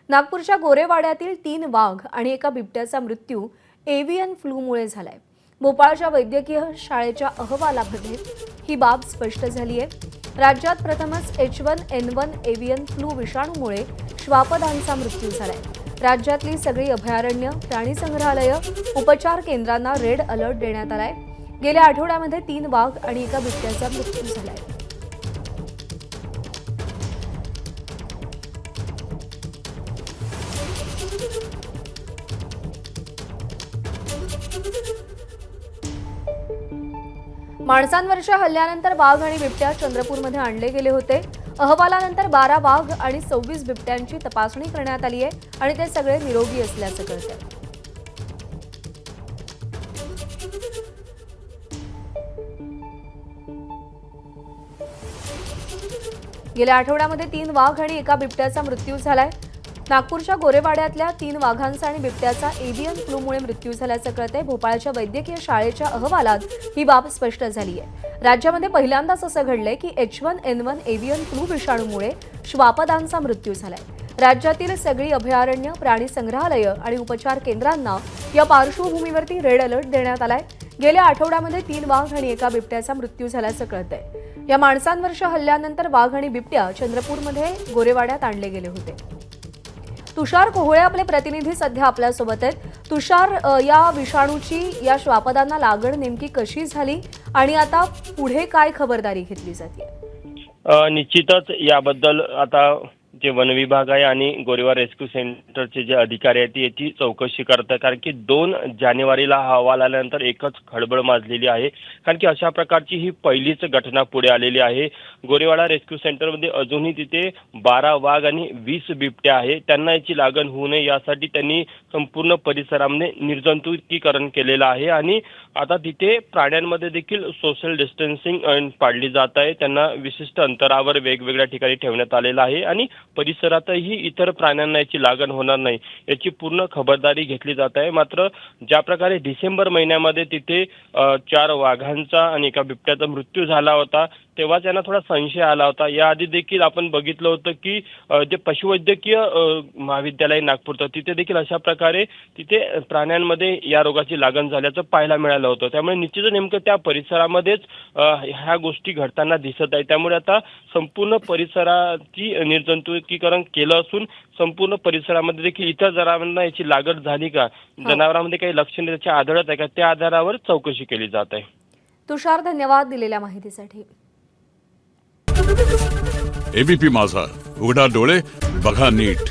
नागपूरच्या गोरेवाड्यातील 3 वाघ आणि एका बिबट्याचा मृत्यू एव्हियन फ्लूमुळे झालाय। भोपाळच्या वैद्यकीय शाळेच्या अहवालामध्ये ही बाब स्पष्ट झाली आहे। राज्यात प्रथमच H1N1 एव्हियन फ्लू विषाणूमुळे श्वापदांचा मृत्यू झालाय। राज्यातली सगळी अभयारण्य, प्राणी संग्रहालय, उपचार केंद्रांना रेड अलर्ट देण्यात आलाय। गेल्या आठवड्यामध्ये 3 वाघ आणि एका बिबट्याचा मृत्यू झालाय। माणसांवरच्या हल्ल्यानंतर वाघ आणि बिबट्या चंद्रपूरमध्ये आणले गेले होते। अहवालानंतर 12 वाघ आणि 26 बिबट्यांची तपासणी करण्यात आली आहे आणि ते सगळे निरोगी असल्याचं कळतंय। गेल्या आठवड्यामध्ये 3 वाघ आणि एका बिबट्याचा मृत्यू झालाय। नागपूरच्या गोरेवाड्यातल्या 3 वाघांचा आणि बिबट्याचा एव्हियन फ्लूमुळे मृत्यू झाल्याचं कळतंय। भोपाळच्या वैद्यकीय शाळेच्या अहवालात ही बाब स्पष्ट झाली आहे। राज्यामध्ये पहिल्यांदाच असं घडलंय की H1N1 एव्हियन फ्लू विषाणूमुळे श्वापदांचा मृत्यू झालाय। राज्यातील सगळी अभयारण्य, प्राणी संग्रहालय आणि उपचार केंद्रांना या पार्श्वभूमीवरती रेड अलर्ट देण्यात आलाय। गेल्या आठवड्यामध्ये 3 वाघ आणि एका बिबट्याचा मृत्यू झाल्याचं कळतंय। या माणसांवरच्या हल्ल्यानंतर वाघ आणि बिबट्या चंद्रपूरमध्ये गोरेवाड्यात आणले गेले होते। तुषार कोहळे आपले प्रतिनिधी सध्या आपल्यासोबत आहेत। तुषार, या विषाणूची या श्वापदांना लागण नेमकी कशी झाली आणि आता पुढे काय खबरदारी घेतली जाते? निश्चितच याबद्दल आता जे वन विभाग आहे आणि गोरेवाड रेस्क्यू सेंटरचे जे अधिकारी आहेत याची चौकशी करतात, कारण की 2 जानेवारीला हा अहवाल आल्यानंतर एकच खळबळ माजलेली आहे, कारण की अशा प्रकारची ही पहिलीच घटना पुढे आलेली आहे। गोरेवाडा रेस्क्यू सेंटरमध्ये अजूनही तिथे 12 वाघ आणि 20 बिबट्या आहे। त्यांना याची लागण होऊ नये यासाठी त्यांनी संपूर्ण परिसरामध्ये निर्जंतुकीकरण केलेलं आहे आणि आता तिथे प्राण्यांमध्ये देखील सोशल डिस्टन्सिंग पाळली जात आहे। त्यांना विशिष्ट अंतरावर वेगवेगळ्या ठिकाणी ठेवण्यात आलेलं आहे आणि परिसरातही इतर प्राण्यांना याची लागण होणार नाही याची पूर्ण खबरदारी घेतली जात आहे। मात्र ज्या प्रकारे डिसेंबर महिन्यामध्ये तिथे 4 वाघांचा आणि एका बिबट्याचा मृत्यू झाला होता, तेव्हा त्यांना थोडा संशय आला होता। याआधी देखील आपण बघितलं होतं की जे पशुवैद्यकीय महाविद्यालय नागपूरचं, तिथे देखील अशा प्रकारे तिथे प्राण्यांमध्ये या रोगाची लागण झाल्याचं पाहायला मिळालं होतं। त्यामुळे निश्चितच नेमकं त्या परिसरामध्येच ह्या गोष्टी घडताना दिसत आहे। त्यामुळे आता संपूर्ण परिसराची निर्जंतुकीकरण केलं असून संपूर्ण परिसरामध्ये देखील इतर जनावरांना याची लागण झाली का, जनावरांमध्ये काही लक्षणे त्याची आढळत आहे का, त्या आधारावर चौकशी केली जात आहे। तुषार, धन्यवाद दिलेल्या माहितीसाठी। एबीपी माझा, उघडा डोळे बघा नीट।